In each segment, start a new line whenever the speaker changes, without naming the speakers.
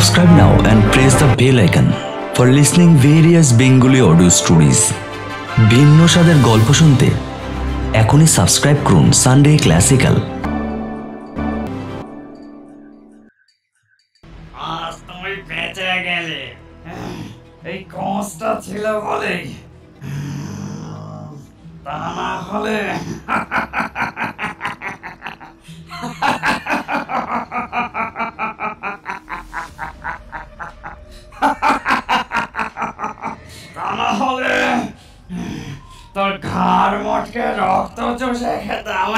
Subscribe now and press the bell icon for listening various Bengali audio stories. ভিন্ন স্বাদের গল্প শুনতে এখনই সাবস্ক্রাইব করুন সানডে ক্লাসিক্যাল।
আজ তুমি বেঁচে গেলে, এই কষ্টটা ছিল বলেই, তা না হলে তোর ঘাড় মটকে রক্ত চষে খেতাম।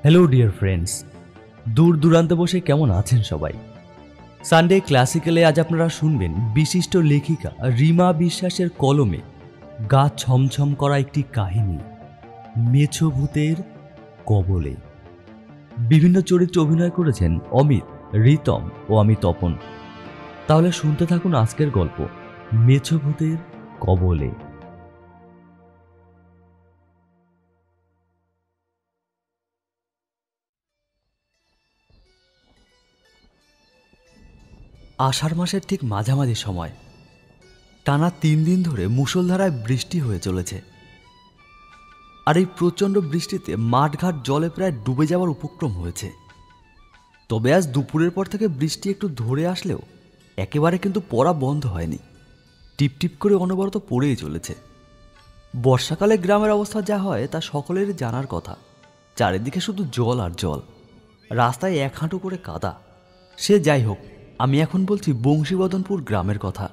হ্যালো ডিয়ার ফ্রেন্ডস, দূর দূরান্তে বসে কেমন আছেন সবাই? সানডে ক্লাসিক্যালে আজ আপনারা শুনবেন বিশিষ্ট লেখিকা রিমা বিশ্বাসের কলমে গা ছমছম করা একটি কাহিনী, মেছো ভূতের কবলে। বিভিন্ন চরিত্রে অভিনয় করেছেন অমিত, রিতম ও আমি তপন। তাহলে শুনতে থাকুন আজকের গল্প মেছো ভূতের কবলে। আষাঢ় মাসের ঠিক মাঝামাঝি সময়, টানা 3 দিন ধরে মুষলধারায় বৃষ্টি হয়ে চলেছে। আর এই প্রচণ্ড বৃষ্টিতে মাঠঘাট জলে প্রায় ডুবে যাওয়ার উপক্রম হয়েছে। তবে আজ দুপুরের পর থেকে বৃষ্টি একটু ধরে আসলেও একেবারে কিন্তু পড়া বন্ধ হয়নি, টিপটিপ করে অনবরত পড়েই চলেছে। বর্ষাকালে গ্রামের অবস্থা যা হয় তা সকলেরই জানার কথা। চারিদিকে শুধু জল আর জল, রাস্তায় 1 হাঁটু করে কাদা। সে যাই হোক, আমি এখন বলছি বংশীবদনপুর গ্রামের কথা।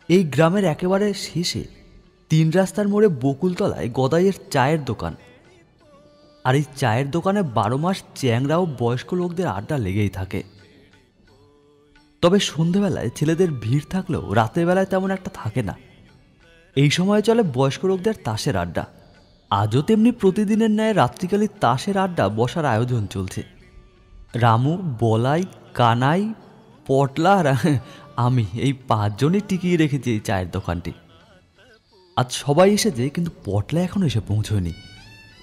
এই গ্রামের একেবারে শেষে 3 রাস্তার মোড়ে বকুলতলায় গদাইয়ের চায়ের দোকান। আর এই চায়ের দোকানে 12 মাস চ্যাংরা ও বয়স্ক লোকদের আড্ডা লেগেই থাকে। তবে সন্ধেবেলায় ছেলেদের ভিড় থাকলেও রাতের বেলায় তেমন একটা থাকে না। এই সময় চলে বয়স্ক লোকদের তাসের আড্ডা। আজও তেমনি প্রতিদিনের ন্যায় রাত্রিকালী তাসের আড্ডা বসার আয়োজন চলছে। রামু, বলাই, কানাই, পটলা আর আমি, এই 5 জনই টিকিয়ে রেখেছি এই চায়ের দোকানটি। আজ সবাই এসেছে, কিন্তু পটলা এখনও এসে পৌঁছয়নি,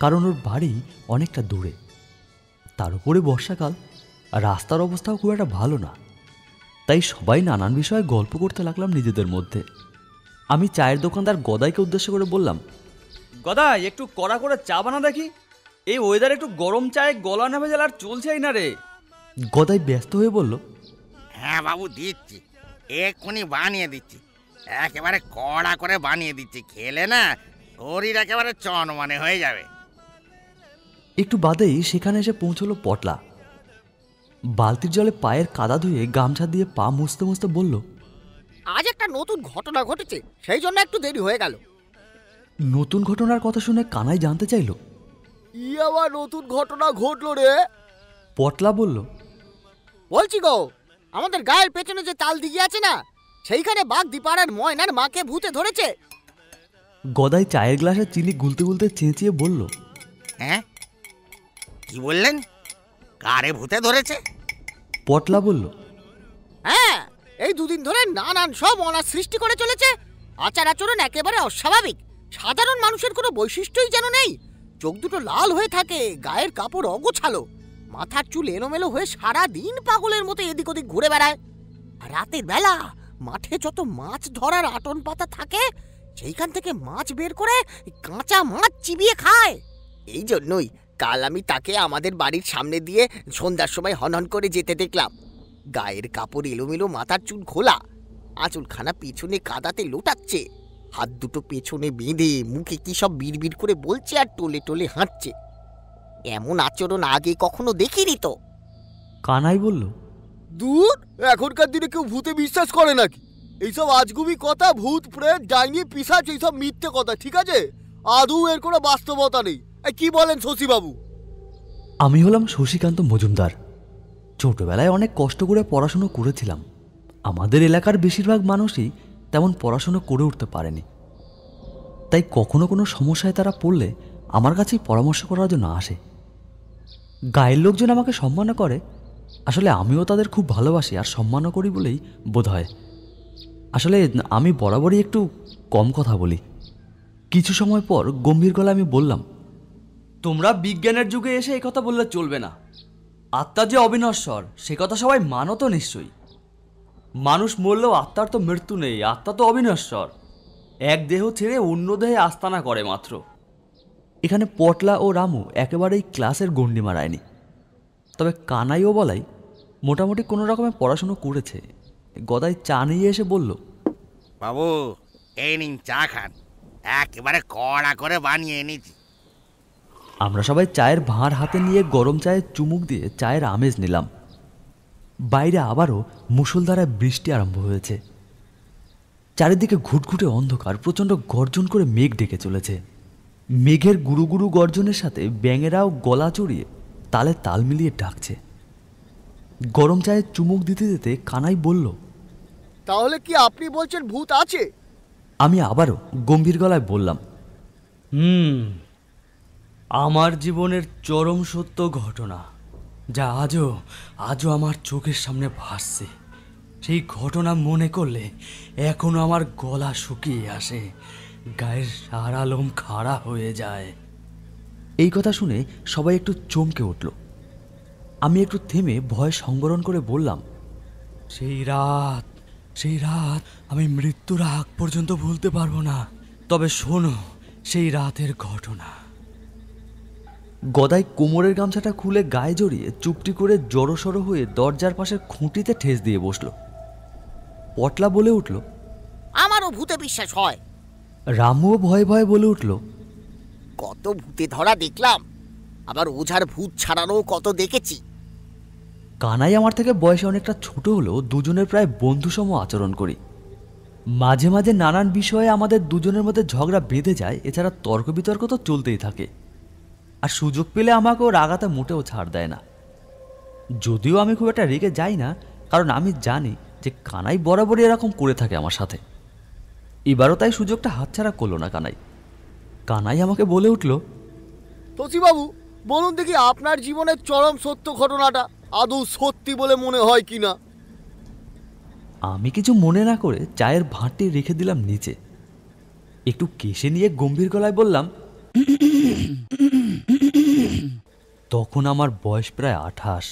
কারণ ওর বাড়ি অনেকটা দূরে। তার উপরে বর্ষাকাল, আর রাস্তার অবস্থাও খুব একটা ভালো না। তাই সবাই নানান বিষয়ে গল্প করতে লাগলাম নিজেদের মধ্যে। আমি চায়ের দোকানদার গদাইকে উদ্দেশ্য করে বললাম, গদাই, একটু কড়া করে চা বানা দেখি। এই ওয়েদার একটু গরম চায়ে গলা না ভেজাল আর চলছেই না রে। গদাই ব্যস্ত হয়ে বলল,
হ্যাঁ বাবু, দিচ্ছি, এক্ষুনি বানিয়ে দিচ্ছি। একেবারে কড়া করে বানিয়ে দিচ্ছি, খেলে না শরীর একেবারে চনমনে হয়ে যাবে।
একটু বাদেই সেখানে এসে পৌঁছলো পটলা। বালতির জলে পায়ের কাদা ধুয়ে গামছা দিয়ে পা মুছতে মুছতে বলল,
আজ একটা নতুন ঘটনা ঘটেছে, সেই জন্য একটু দেরি হয়ে গেল।
নতুন ঘটনার কথা শুনে কানাই জানতে চাইল,
কি আবার নতুন ঘটনা ঘটলো রে?
পটলা বলল,
বলছি গো, আমাদের গায়ের পেছনে যে তাল দিঘি আছে না, সেইখানে বাঘ দিপাড়ার ময়নার মাকে ভূতে ধরেছে।
গদাই চায়ের গ্লাসে চিনি গুলতে গুলতে চেঁচিয়ে বলল,
হ্যাঁ, কি বললেন? কারে ভূতে ধরেছে?
পটলা বলল,
হ্যাঁ, এই 2 দিন ধরে নানান সব অনার সৃষ্টি করে চলেছে। আচার আচরণ একেবারে অস্বাভাবিক। সাধারণ মানুষের কোনো বৈশিষ্ট্যই যেন নেই। চোখ দুটো লাল হয়ে থাকে, গায়ের কাপড় অগোছালো, মাথার চুল এলোমেলো হয়ে সারা দিন পাগলের মতো এদিক ওদিক ঘুরে বেড়ায়। আর রাতের বেলা মাঠে যত মাছ ধরার আটন পাতা থাকে, সেইখান থেকে মাছ বের করে কাঁচা মাছ চিবিয়ে খায়। এই জন্যই কাল আমি তাকে আমাদের বাড়ির সামনে দিয়ে সন্ধ্যার সময় হনহন করে যেতে দেখলাম। গায়ের কাপড় এলোমেলো, মাথার চুল খোলা, আঁচলখানা পেছনে কাদাতে লোটাচ্ছে, হাত দুটো পেছনে বেঁধে মুখে কি সব বিড়বিড় করে বলছে আর টোলে টোলে হাঁটছে। এমন আচরণ আগে কখনো দেখিনি তো।
কানাই বলল,
দূর, এখনকার দিনে কেউ ভূতে বিশ্বাস করে নাকি? এইসব আজগুবি কথা, ভূত প্রেত ডাইনি পিশাচ, এইসব মিথ্যে কথা, ঠিক আছে? আদৌ এর কোনো বাস্তবতা নেই। কি বলেন শশীবাবু?
আমি হলাম শশীকান্ত মজুমদার। ছোটবেলায় অনেক কষ্ট করে পড়াশুনো করেছিলাম। আমাদের এলাকার বেশিরভাগ মানুষই তেমন পড়াশুনো করে উঠতে পারেনি। তাই কখনো কোনো সমস্যায় তারা পড়লে আমার কাছেই পরামর্শ করার জন্য আসে। গায়ের লোকজন আমাকে সম্মান করে, আসলে আমিও তাদের খুব ভালোবাসি আর সম্মানও করি বলেই বোধ হয়। আসলে আমি বরাবরই একটু কম কথা বলি। কিছু সময় পর গম্ভীর গলায় আমি বললাম, তোমরা বিজ্ঞানের যুগে এসে এই কথা বললে চলবে না। আত্মা যে অবিনশ্বর সে কথা সবাই মানো তো নিশ্চয়ই। মানুষ মরলেও আত্মার তো মৃত্যু নেই, আত্মা তো অবিনশ্বর, এক দেহ ছেড়ে অন্য দেহে আস্তানা করে মাত্র। এখানে পটলা ও রামু একেবারেই ক্লাসের গণ্ডি মারায়নি, তবে কানাই ও বলাই মোটামুটি কোনো রকমের পড়াশুনো করেছে। গদাই চা নিয়ে এসে বলল,
বাবু এই নিন চা খান, একেবারে কড়া করে বানিয়ে এনেছি।
আমরা সবাই চায়ের ভাঁড় হাতে নিয়ে গরম চায়ে চুমুক দিয়ে চায়ের আমেজ নিলাম। বাইরে আবারও মুষলধারায় বৃষ্টি আরম্ভ হয়েছে। চারিদিকে ঘুটঘুটে অন্ধকার, প্রচণ্ড গর্জন করে মেঘ ডেকে চলেছে। মেঘের গুরু গুরু গর্জনের সাথে ব্যাঙেরাও গলা চড়িয়ে তালে তাল মিলিয়ে ডাকছে। গরম চায়ে চুমুক দিতে দিতে কানাই বলল,
তাহলে কি আপনি বলছেন ভূত আছে?
আমি আবারও গম্ভীর গলায় বললাম, আমার জীবনের চরম সত্য ঘটনা, যা আজও আমার চোখের সামনে ভাসছে। সেই ঘটনা মনে করলে এখনো আমার গলা শুকিয়ে আসে, গায়ের সারা লোম খাড়া হয়ে যায়। এই কথা শুনে সবাই একটু চমকে উঠল। আমি একটু থেমে ভয় সংবরণ করে বললাম, সেই রাত আমি মৃত্যুর আগ পর্যন্ত ভুলতে পারবো না। তবে শোনো সেই রাতের ঘটনা। গদাই কোমরের গামছাটা খুলে গায়ে জড়িয়ে চুপটি করে জড়সড় হয়ে দরজার পাশের খুঁটিতে ঠেস দিয়ে বসল। পটলা বলে উঠল,
আমারও ভূতে বিশ্বাস হয়।
রামুও ভয়ে ভয়ে বলে উঠল,
কত ভূতে ধরা দেখলাম, আবার ওঝার ভূত ছাড়ানো কত দেখেছি।
কানাই আমার থেকে বয়সে অনেকটা ছোট হলেও দুজনের প্রায় বন্ধুসম আচরণ করি। মাঝে মাঝে নানান বিষয়ে আমাদের দুজনের মধ্যে ঝগড়া বেঁধে যায়, এছাড়া তর্ক বিতর্ক তো চলতেই থাকে। আর সুযোগ পেলে আমাকেও রাগাতে মোটেও ছাড় দেয় না। যদিও আমি খুব একটা রেগে যাই না, কারণ আমি জানি যে কানাই বরাবরই এরকম করে থাকে আমার সাথে। এবারও তাই সুযোগটা হাতছাড়া করলো না কানাই। কানাই আমাকে বলে উঠল,
বাবু বলুন দেখি আপনার জীবনের চরম সত্য ঘটনাটা আদৌ সত্যি বলে মনে হয় কিনা।
আমি কিছু মনে না করে চায়ের ভাঁড়টি রেখে দিলাম নিচে। একটু কেশে নিয়ে গম্ভীর গলায় বললাম, তখন আমার বয়স প্রায় 28।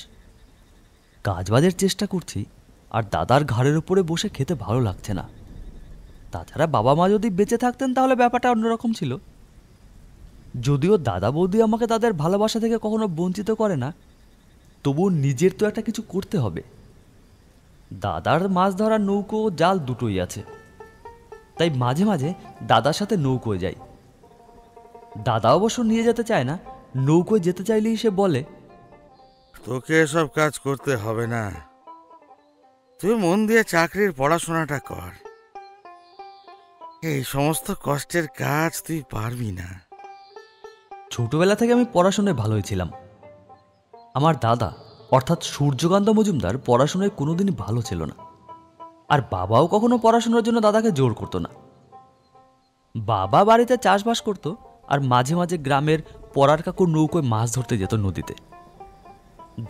কাজবাজের চেষ্টা করছি, আর দাদার ঘাড়ের উপরে বসে খেতে ভালো লাগছে না। তাছাড়া বাবা মা যদি বেঁচে থাকতেন তাহলে ব্যাপারটা অন্যরকম ছিল। যদিও দাদা বৌদি আমাকে তাদের ভালোবাসা থেকে কখনো বঞ্চিত করে না, তবুও নিজের তো একটা কিছু করতে হবে। দাদার মাছ ধরার নৌকো ও জাল দুটোই আছে, তাই মাঝে মাঝে দাদার সাথে নৌকোয় যাই। দাদা অবশ্য নিয়ে যেতে চায় না, নৌকোয় যেতে চাইলেই সে বলে,
তোকে এসব কাজ করতে হবে না, তুই মন দিয়ে চাকরির পড়াশোনাটা কর, এই সমস্ত কষ্টের কাজ তুই পারবি না।
ছোটবেলা থেকে আমি পড়াশোনায় ভালোই ছিলাম। আমার দাদা অর্থাৎ সূর্যকান্ত মজুমদার পড়াশোনায় কোনোদিনই ভালো ছিল না, আর বাবাও কখনো পড়াশোনার জন্য দাদাকে জোর করতো না। বাবা বাড়িতে চাষবাস করতো, আর মাঝে মাঝে গ্রামের পড়ার কাকুর নৌকোয় মাছ ধরতে যেত নদীতে।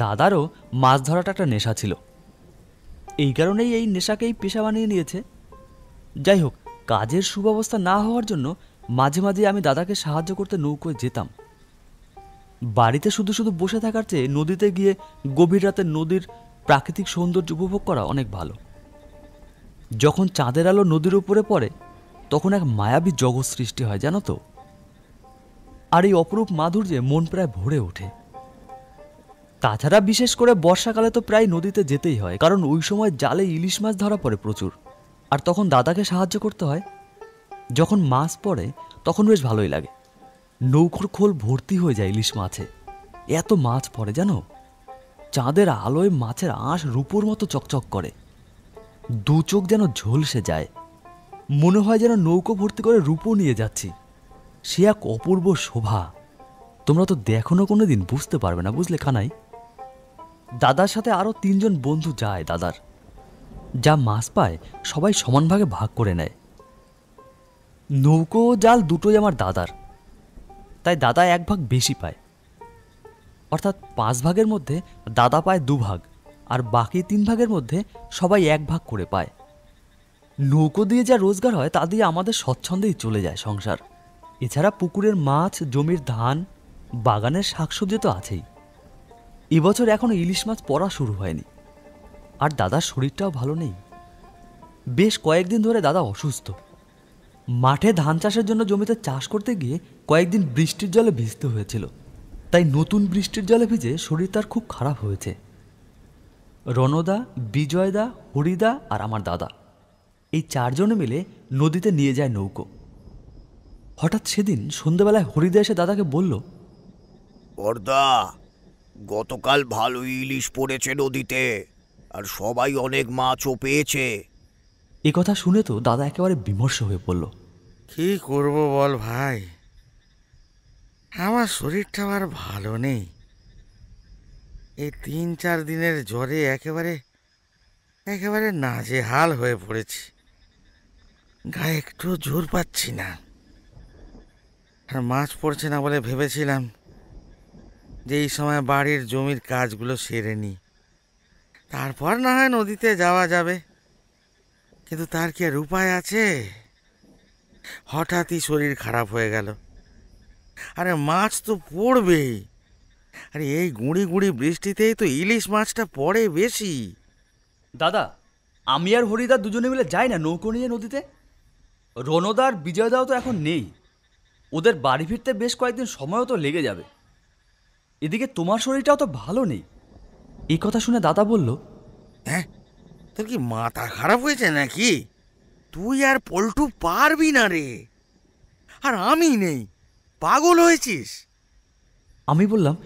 দাদারও মাছ ধরাটা একটা নেশা ছিল, এই কারণেই এই নেশাকেই পেশা বানিয়ে নিয়েছে। যাই হোক, কাজের সুব্যবস্থা না হওয়ার জন্য মাঝে মাঝে আমি দাদাকে সাহায্য করতে নৌকোয় যেতাম। বাড়িতে শুধু শুধু বসে থাকার চেয়ে নদীতে গিয়ে গভীর রাতে নদীর প্রাকৃতিক সৌন্দর্য উপভোগ করা অনেক ভালো। যখন চাঁদের আলো নদীর উপরে পড়ে তখন এক মায়াবী জগৎ সৃষ্টি হয়, জানো তো। আর এই অপরূপ মাধুর্যে মন প্রায় ভরে ওঠে। তাছাড়া বিশেষ করে বর্ষাকালে তো প্রায় নদীতে যেতেই হয়, কারণ ওই সময় জালে ইলিশ মাছ ধরা পড়ে প্রচুর, আর তখন দাদাকে সাহায্য করতে হয়। যখন মাছ পড়ে তখন বেশ ভালোই লাগে, নৌকোর খোল ভর্তি হয়ে যায় ইলিশ মাছে। এত মাছ পড়ে জানো, চাঁদের আলোয় মাছের আঁশ রূপোর মতো চকচক করে, দু চোখ যেন ঝলসে যায়, মনে হয় যেন নৌকো ভর্তি করে রূপো নিয়ে যাচ্ছি। সে এক অপূর্ব শোভা, তোমরা তো দেখো না কোনোদিন, বুঝতে পারবে না, বুঝলে কানাই। দাদার সাথে আরও 3 জন বন্ধু যায় দাদার। যা মাছ পায় সবাই সমান ভাগে ভাগ করে নেয়। নৌকো ও জাল দুটোই আমার দাদার, তাই দাদা 1 ভাগ বেশি পায়, অর্থাৎ 5 ভাগের মধ্যে দাদা পায় 2 ভাগ, আর বাকি 3 ভাগের মধ্যে সবাই 1 ভাগ করে পায়। নৌকো দিয়ে যা রোজগার হয় তা দিয়ে আমাদের স্বচ্ছন্দেই চলে যায় সংসার। এছাড়া পুকুরের মাছ, জমির ধান, বাগানের শাকসবজি তো আছেই। এবছর এখনো ইলিশ মাছ পড়া শুরু হয়নি। আর দাদার শরীরটাও ভালো নেই। বেশ কয়েকদিন ধরে দাদা অসুস্থ। মাঠে ধান চাষের জন্য জমিতে চাষ করতে গিয়ে কয়েকদিন বৃষ্টির জলে ভিজতে হয়েছিল। তাই নতুন বৃষ্টির জলে ভিজে শরীর তার খুব খারাপ হয়েছে। রণদা, বিজয়দা, হরিদা আর আমার দাদা, এই চারজনে মিলে নদীতে নিয়ে যায় নৌকো। হঠাৎ সেদিন সন্ধ্যেবেলায় হরিদা এসে দাদাকে বলল,
বর্দা, গতকাল ভালো ইলিশ পড়েছে নদীতে, আর সবাই অনেক মাছও পেয়েছে।
এ কথা শুনে তো দাদা একেবারে বিমর্ষ হয়ে পড়ল।
কি করব বল ভাই, আমার শরীরটা আর ভালো নেই। এই 3-4 দিনের জ্বরে একেবারে নাজেহাল হয়ে পড়েছি। গায়ে একটু জোর পাচ্ছি না। আর মাছ পড়ছে না বলে ভেবেছিলাম যে এই সময় বাড়ির জমির কাজগুলো সেরে নিই, তারপর না হয় নদীতে যাওয়া যাবে। কিন্তু তার কি আর উপায় আছে? হঠাৎই শরীর খারাপ হয়ে গেল। আরে মাছ তো পড়বেই। আরে এই গুঁড়ি গুঁড়ি বৃষ্টিতেই তো ইলিশ মাছটা পড়ে বেশি।
দাদা, আমি আর হরিদা দুজনে মিলে যাই না নৌকো নিয়ে নদীতে? রণদার বিজয়দাও তো এখন নেই। ওদের বাড়ি ফিরতে বেশ কয়েকদিন সময়ও তো লেগে যাবে। এদিকে তোমার শরীরটাও তো ভালো নেই। এই কথা শুনে দাদা বলল,
হ্যাঁ, তোর কি মাথা খারাপ হয়েছে নাকি? তুই আর পল্টু পারবি না রে। আর আমি নেই, পাগল হয়েছিস?
আমি বললাম,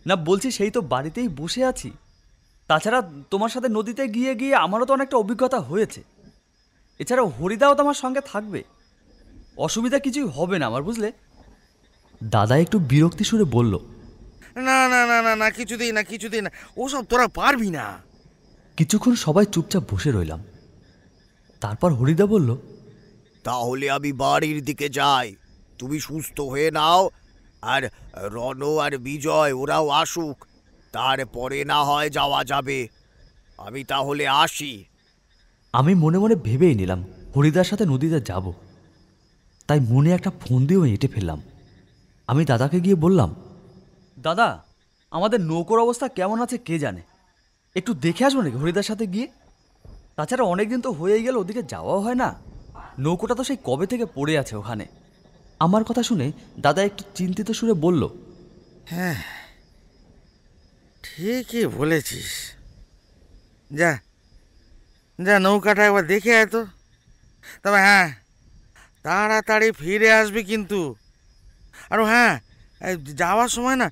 না বলছি সেই তো বাড়িতেই বসে আছি। তাছাড়া তোমার সাথে নদীতে গিয়ে গিয়ে আমারও তো অনেকটা অভিজ্ঞতা হয়েছে। এছাড়া হরিদাও তো আমার সঙ্গে থাকবে, অসুবিধা কিছুই হবে না আমার, বুঝলে? দাদা একটু বিরক্তি সুরে বলল,
না না না না না, কিছুতেই না, ওসব তোরা পারবি না।
কিছুক্ষণ সবাই চুপচাপ বসে রইলাম। তারপর হরিদা বলল,
তাহলে আমি বাড়ির দিকে যাই, তুমি সুস্থ হয়ে নাও, আর রণ আর বিজয় ওরাও আসুক, তারপরে না হয় যাওয়া যাবে। আমি তাহলে আসি।
আমি মনে মনে ভেবেই নিলাম হরিদার সাথে নদীতে যাব। তাই মনে একটা ফোন দিয়েও এঁটে ফেললাম। আমি দাদাকে গিয়ে বললাম, দাদা, আমাদের নৌকোর অবস্থা কেমন আছে কে জানে, একটু দেখে আসবো নাকি হরিদার সাথে গিয়ে? তাছাড়া অনেকদিন তো হয়েই গেল, ওদিকে যাওয়াও হয় না। নৌকোটা তো সেই কবে থেকে পড়ে আছে ওখানে। আমার কথা শুনে দাদা একটু চিন্তিত সুরে বলল,
হ্যাঁ, ঠিকই বলেছিস। যা যা, নৌকাটা একবার দেখে আয় তো। তবে হ্যাঁ, তাড়াতাড়ি ফিরে আসবি কিন্তু। আর হ্যাঁ, যাওয়ার সময় না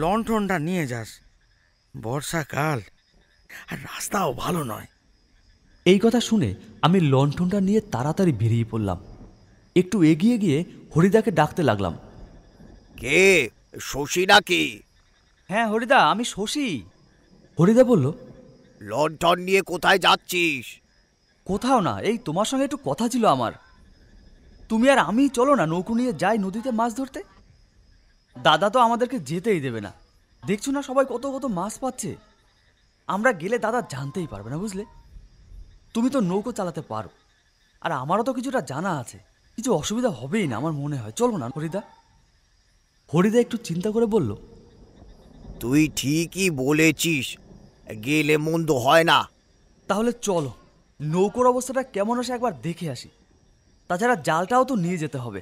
লণ্ঠনটা নিয়ে যাস, বর্ষাকাল আর রাস্তাও ভালো নয়।
এই কথা শুনে আমি লণ্ঠনটা নিয়ে তাড়াতাড়ি বেরিয়ে পড়লাম। একটু এগিয়ে গিয়ে হরিদাকে ডাকতে লাগলাম,
কে, শশী নাকি?
হ্যাঁ হরিদা, আমি শশী। হরিদা বলল,
লণ্ঠন নিয়ে কোথায় যাচ্ছিস?
কোথাও না, এই তোমার সঙ্গে একটু কথা ছিল আমার। তুমি আর আমি চলো না নৌকো নিয়ে যাই নদীতে মাছ ধরতে। দাদা তো আমাদেরকে যেতেই দেবে না। দেখছো না সবাই কত কত মাছ পাচ্ছে। আমরা গেলে দাদা জানতেই পারবে না, বুঝলে? তুমি তো নৌকো চালাতে পারো, আর আমারও তো কিছুটা জানা আছে। কিছু অসুবিধা হবেই না আমার মনে হয়। চলো না হরিদা। হরিদা একটু চিন্তা করে বলল,
তুই ঠিকই বলেছিস, গেলে মন্দ হয় না।
তাহলে চলো, নৌকোর অবস্থাটা কেমন আসে একবার দেখে আসি। তাছাড়া জালটাও তো নিয়ে যেতে হবে।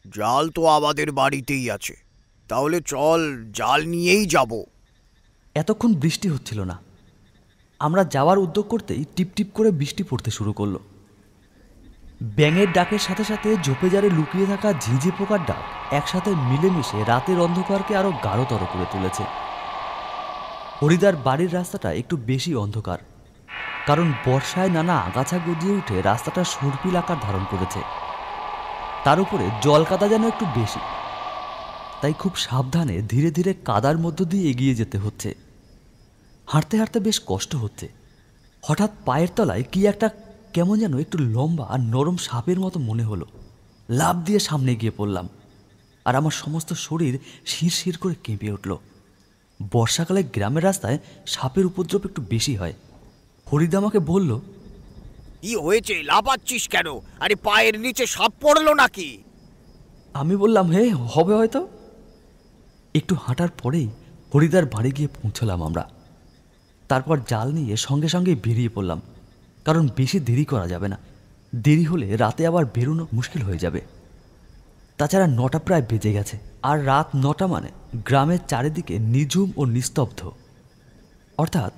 জাল তো আমাদের বাড়িতেই আছে, তাহলে চল, জাল নিয়েই যাব।
এতক্ষণ বৃষ্টি হচ্ছিল না। আমরা যাওয়ার উদ্যোগ করতেই টিপটিপ করে বৃষ্টি পড়তে শুরু করলো। ব্যাঙের ডাকের সাথে সাথে ঝোপে জারে লুকিয়ে থাকা ঝিঁঝি পোকার ডাক একসাথে মিলেমিশে রাতের অন্ধকারকে আরো গাঢ়তর করে তুলেছে। হরিদার বাড়ির রাস্তাটা একটু বেশি অন্ধকার, কারণ বর্ষায় নানা আগাছা গজিয়ে উঠে রাস্তাটা সর্পিল আকার ধারণ করেছে। তার উপরে জল কাদা যেন একটু বেশি, তাই খুব সাবধানে ধীরে ধীরে কাদার মধ্য দিয়ে এগিয়ে যেতে হচ্ছে। হাঁটতে হাঁটতে বেশ কষ্ট হচ্ছে। হঠাৎ পায়ের তলায় কি একটা কেমন যেন একটু লম্বা আর নরম সাপের মতো মনে হলো। লাফ দিয়ে সামনে গিয়ে পড়লাম, আর আমার সমস্ত শরীর শিরশির করে কেঁপে উঠল। বর্ষাকালে গ্রামের রাস্তায় সাপের উপদ্রব একটু বেশি হয়। হরিদা আমাকে বলল,
কি হয়েছে, লাফাচ্ছিস কেন? আরে পায়ের নিচে সাপ পড়লো নাকি?
আমি বললাম, হে হবে হয়তো। একটু হাঁটার পরেই হরিদার বাড়ি গিয়ে পৌঁছলাম আমরা। তারপর জাল নিয়ে সঙ্গে সঙ্গে বেরিয়ে পড়লাম, কারণ বেশি দেরি করা যাবে না। দেরি হলে রাতে আবার বেরোনো মুশকিল হয়ে যাবে। তাছাড়া 9টা প্রায় বেজে গেছে, আর রাত 9টা মানে গ্রামের চারিদিকে নিঝুম ও নিস্তব্ধ, অর্থাৎ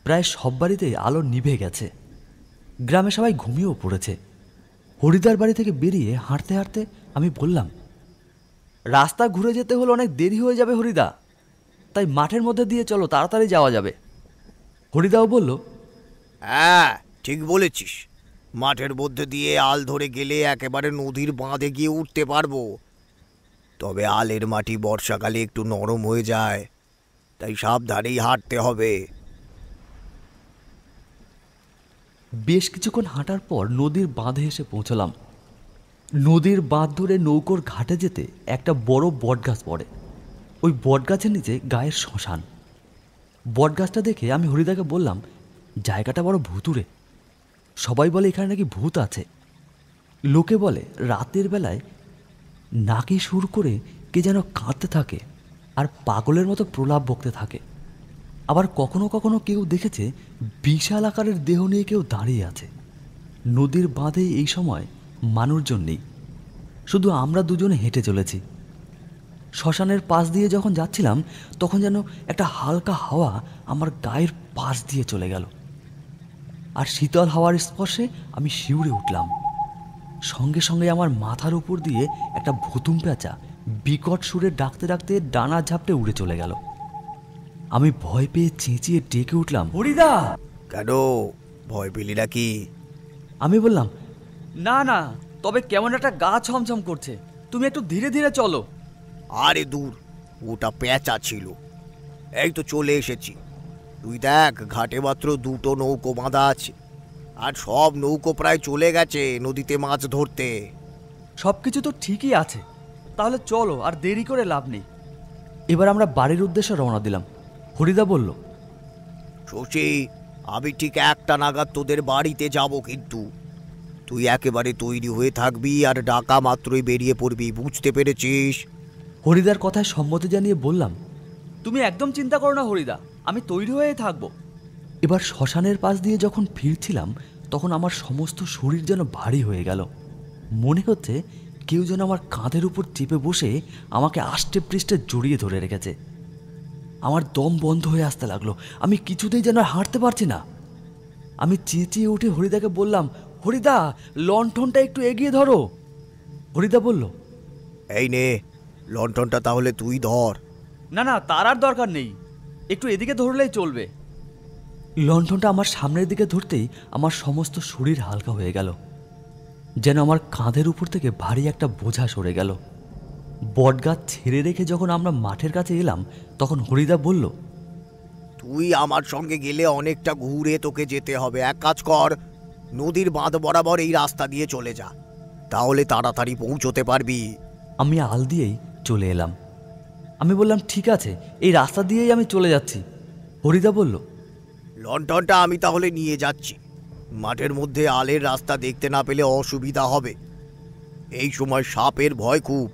প্রায় সব বাড়িতেই আলো নিভে গেছে। গ্রামে সবাই ঘুমিয়েও পড়েছে। হরিদার বাড়ি থেকে বেরিয়ে হাঁটতে হাঁটতে আমি বললাম, রাস্তা ঘুরে যেতে হলে অনেক দেরি হয়ে যাবে হরিদা, তাই মাঠের মধ্যে দিয়ে চলো, তাড়াতাড়ি যাওয়া যাবে। হরিদাও বলল,
হ্যাঁ ঠিক বলেছিস, মাঠের মধ্যে দিয়ে আল ধরে গেলে একেবারে নদীর বাঁধে গিয়ে উঠতে পারবো। তবে আলের মাটি বর্ষাকালে একটু নরম হয়ে যায়, তাই সাবধানেই হাঁটতে হবে।
বেশ কিছুক্ষণ হাঁটার পর নদীর বাঁধে এসে পৌঁছলাম। নদীর বাঁধ ধরে নৌকোর ঘাটে যেতে একটা বড় বটগাছ পড়ে। ওই বটগাছের নিচে গায়ের শ্মশান। বটগাছটা দেখে আমি হরিদাকে বললাম, জায়গাটা বড় ভুতুরে। সবাই বলে এখানে নাকি ভূত আছে। লোকে বলে রাতের বেলায় নাকে সুর করে কে যেন কাঁদতে থাকে আর পাগলের মতো প্রলাপ বকতে থাকে। আবার কখনো কখনো কেউ দেখেছে বিশাল আকারের দেহ নিয়ে কেউ দাঁড়িয়ে আছে। নদীর বাঁধে এই সময় মানুষজন নেই, শুধু আমরা দুজনে হেঁটে চলেছি। শ্মশানের পাশ দিয়ে যখন যাচ্ছিলাম তখন যেন একটা হালকা হাওয়া আমার গায়ের পাশ দিয়ে চলে গেল, আর শীতল হাওয়ার স্পর্শে আমি শিউরে উঠলাম। সঙ্গে সঙ্গে আমার মাথার উপর দিয়ে একটা ভুতুম পেঁচা বিকট সুরে ডাকতে ডাকতে ডানা ঝাপটে উড়ে চলে গেল। আমি ভয় পেয়ে চেঁচিয়ে ডেকে উঠলাম, হরিদা!
কেন, ভয় পেলি নাকি?
আমি বললাম, না না, তবে কেমন একটা গা ছমছম করছে, তুমি একটু ধীরে ধীরে চলো।
আরে দূর, ওটা পেঁচা ছিল। এই তো চলে এসেছি। তুই দেখ, ঘাটে মাত্র 2টো নৌকো বাঁধা আছে, আর সব নৌকো প্রায় চলে গেছে নদীতে মাছ ধরতে।
সব কিছু তো ঠিকই আছে, তাহলে চলো, আর দেরি করে লাভ নেই। এবার আমরা বাড়ির উদ্দেশ্যে রওনা দিলাম। হরিদা বলল,
শশী, আমি ঠিক 1টা নাগাদ তোদের বাড়িতে যাব, কিন্তু তুই একেবারে তৈরি হয়ে থাকবি, আর ডাকা মাত্রই বেরিয়ে পড়বি, বুঝতে পেরেছিস?
হরিদার কথায় সম্মতি জানিয়ে বললাম, তুমি একদম চিন্তা করো না হরিদা, আমি তৈরি হয়ে থাকবো। এবার শ্মশানের পাশ দিয়ে যখন ফিরছিলাম তখন আমার সমস্ত শরীর যেন ভারী হয়ে গেল। মনে হচ্ছে কেউ যেন আমার কাঁধের উপর চেপে বসে আমাকে আষ্টে পৃষ্ঠে জড়িয়ে ধরে রেখেছে। আমার দম বন্ধ হয়ে আসতে লাগলো, আমি কিছুতেই যেন হাঁটতে পারছি না। আমি চেঁচিয়ে উঠে হরিদাকে বললাম, হরিদা, লণ্ঠনটা একটু এগিয়ে ধরো। হরিদা বলল,
এই নে, লণ্ঠনটা তাহলে তুই ধর।
না না, তার আর দরকার নেই, একটু এদিকে ধরলেই চলবে। লণ্ঠনটা আমার সামনের দিকে ধরতেই আমার সমস্ত শরীর হালকা হয়ে গেল, যেন আমার কাঁধের উপর থেকে ভারী একটা বোঝা সরে গেল। বটগাছ ছেড়ে রেখে যখন আমরা মাঠের কাছে এলাম তখন হরিদা বলল,
তুই আমার সঙ্গে গেলে অনেকটা ঘুরে তোকে যেতে হবে। এক কাজ কর, নদীর বাঁধ বরাবর এই রাস্তা দিয়ে চলে যা, তাহলে তাড়াতাড়ি পৌঁছতে পারবি।
আমি আল দিয়েই চলে এলাম। আমি বললাম, ঠিক আছে, এই রাস্তা দিয়েই আমি চলে যাচ্ছি। হরিদা বলল,
লণ্ঠনটা আমি তাহলে নিয়ে যাচ্ছি। মাঠের মধ্যে আলের রাস্তা দেখতে না পেলে অসুবিধা হবে। এই সময় সাপের ভয় খুব,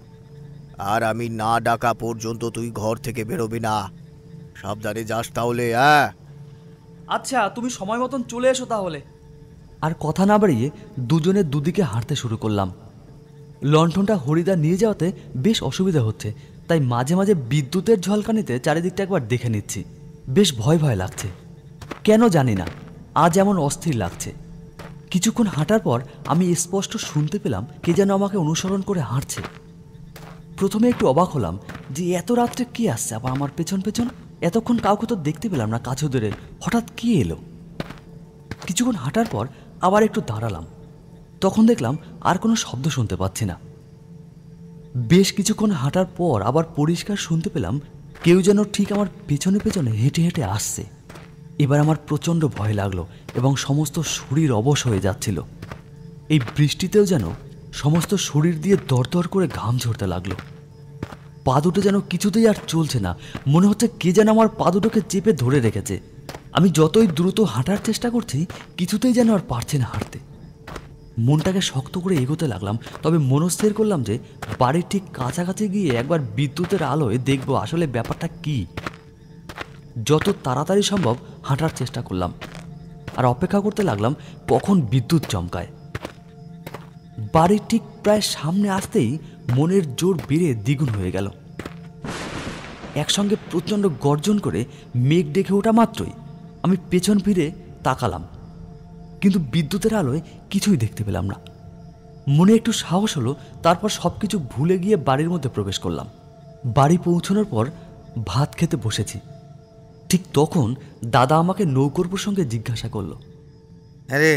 আর আমি না ডাকা পর্যন্ত তুই ঘর থেকে বেরোবি না। সাবধানে যাস তাহলে। হ্যাঁ
আচ্ছা, তুমি সময় মতন চলে এসো তাহলে। আর কথা না বাড়িয়ে দুজনে দুদিকে হাঁটতে শুরু করলাম। লণ্ঠনটা হরিদা নিয়ে যাওয়াতে বেশ অসুবিধা হচ্ছে, তাই মাঝে মাঝে বিদ্যুতের ঝলকানিতে চারিদিকটা একবার দেখে নিচ্ছি। বেশ ভয় ভয় লাগছে, কেন জানি না আজ এমন অস্থির লাগছে। কিছুক্ষণ হাঁটার পর আমি স্পষ্ট শুনতে পেলাম কে যেন আমাকে অনুসরণ করে হাঁটছে। প্রথমে একটু অবাক হলাম যে এত রাত্রে কে আসছে আবার আমার পেছন পেছন। এতক্ষণ কাউকে তো দেখতে পেলাম না কাছে দূরে, হঠাৎ কি এলো? কিছুক্ষণ হাঁটার পর আবার একটু দাঁড়ালাম, তখন দেখলাম আর কোনো শব্দ শুনতে পাচ্ছি না। বেশ কিছুক্ষণ হাঁটার পর আবার পরিষ্কার শুনতে পেলাম কেউ যেন ঠিক আমার পেছনে পেছনে হেঁটে হেঁটে আসছে। এবার আমার প্রচণ্ড ভয় লাগলো এবং সমস্ত শরীর অবশ হয়ে যাচ্ছিল। এই বৃষ্টিতেও যেন সমস্ত শরীর দিয়ে দরদর করে ঘাম ঝরতে লাগলো। পা দুটো যেন কিছুতেই আর চলছে না, মনে হচ্ছে কে যেন আমার পা দুটোকে চেপে ধরে রেখেছে। আমি যতই দ্রুত হাঁটার চেষ্টা করছি কিছুতেই যেন আর পারছি না হাঁটতে। মনটাকে শক্ত করে এগোতে লাগলাম, তবে মনস্থির করলাম যে বাড়ির ঠিক কাছাকাছি গিয়ে একবার বিদ্যুতের আলোয় দেখব আসলে ব্যাপারটা কি। যত তাড়াতাড়ি সম্ভব হাঁটার চেষ্টা করলাম আর অপেক্ষা করতে লাগলাম কখন বিদ্যুৎ চমকায়। বাড়ির ঠিক প্রায় সামনে আসতেই মনের জোর বেড়ে দ্বিগুণ হয়ে গেল। একসঙ্গে প্রচণ্ড গর্জন করে মেঘ ডেকে ওঠা মাত্রই আমি পেছন ফিরে তাকালাম, কিন্তু বিদ্যুতের আলোয় কিছুই দেখতে পেলাম না। মনে একটু সাহস হলো, তারপর সব কিছু ভুলে গিয়ে বাড়ির মধ্যে প্রবেশ করলাম। বাড়ি পৌঁছানোর পর ভাত খেতে বসেছি, ঠিক তখন দাদা আমাকে নৌকোর প্রসঙ্গে জিজ্ঞাসা করলো।
আরে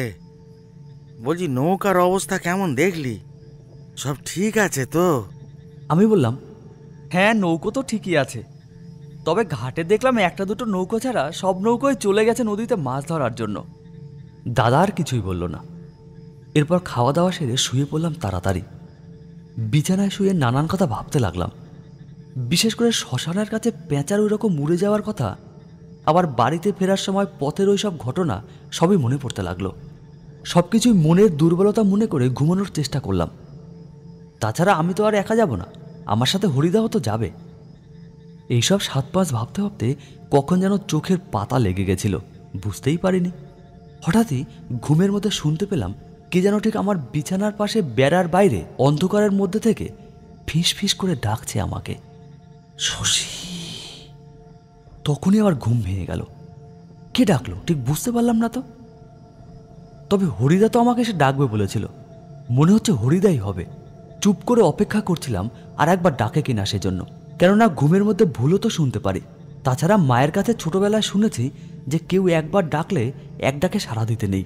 বলছি, নৌকার অবস্থা কেমন দেখলি? সব ঠিক আছে তো?
আমি বললাম, হ্যাঁ নৌকো তো ঠিকই আছে, তবে ঘাটে দেখলাম একটা দুটো নৌকো ছাড়া সব নৌকোয় চলে গেছে নদীতে মাছ ধরার জন্য। দাদা আর কিছুই বলল না। এরপর খাওয়া দাওয়া সেরে শুয়ে পড়লাম তাড়াতাড়ি। বিছানায় শুয়ে নানান কথা ভাবতে লাগলাম, বিশেষ করে শ্মশানের কাছে পেঁচার ওই রকম উড়ে যাওয়ার কথা, আবার বাড়িতে ফেরার সময় পথের ওই সব ঘটনা সবই মনে পড়তে লাগলো। সব কিছুই মনের দুর্বলতা মনে করে ঘুমানোর চেষ্টা করলাম। তাছাড়া আমি তো আর একা যাব না, আমার সাথে হরিদাও তো যাবে। এইসব 7-5 ভাবতে ভাবতে কখন যেন চোখের পাতা লেগে গেছিল, বুঝতেই পারিনি। হঠাৎই ঘুমের মধ্যে শুনতে পেলাম কে যেন ঠিক আমার বিছানার পাশে বেড়ার বাইরে অন্ধকারের মধ্যে থেকে ফিস ফিস করে ডাকছে আমাকে, শশী। তখনই আমার ঘুম ভেঙে গেল। কে ডাকলো ঠিক বুঝতে পারলাম না তো, তবে হরিদা তো আমাকে এসে ডাকবে বলেছিল, মনে হচ্ছে হরিদাই হবে। চুপ করে অপেক্ষা করছিলাম আর একবার ডাকে কিনা সেজন্য, কেননা ঘুমের মধ্যে ভুলও তো শুনতে পারি। তাছাড়া মায়ের কাছে ছোটবেলায় শুনেছি যে কেউ একবার ডাকলে এক ডাকে সাড়া দিতে নেই।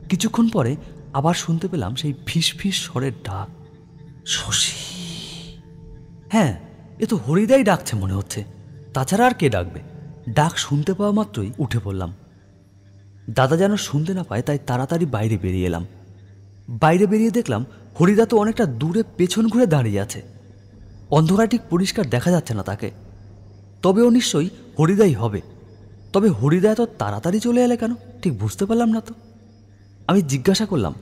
কিছুক্ষণ পরে আবার শুনতে পেলাম সেই ফিস ফিস স্বরের ডাক, শশী। হ্যাঁ, এ তো হরিদাই ডাকছে মনে হচ্ছে, তাছাড়া আর কে ডাকবে। ডাক শুনতে পাওয়া মাত্রই উঠে পড়লাম। দাদা যেন শুনতে না পায় তাই তাড়াতাড়ি বাইরে বেরিয়ে এলাম। বাইরে বেরিয়ে দেখলাম হরিদা তো অনেকটা দূরে পেছন ঘুরে দাঁড়িয়ে আছে। অন্ধকার ঠিক পরিষ্কার দেখা যাচ্ছে না তাকে, তবে ও নিশ্চয়ই হরিদাই হবে। তবে হরিদা এত তাড়াতাড়ি চলে এলে কেন ঠিক বুঝতে পারলাম না তো। আমি জিজ্ঞাসা করলাম,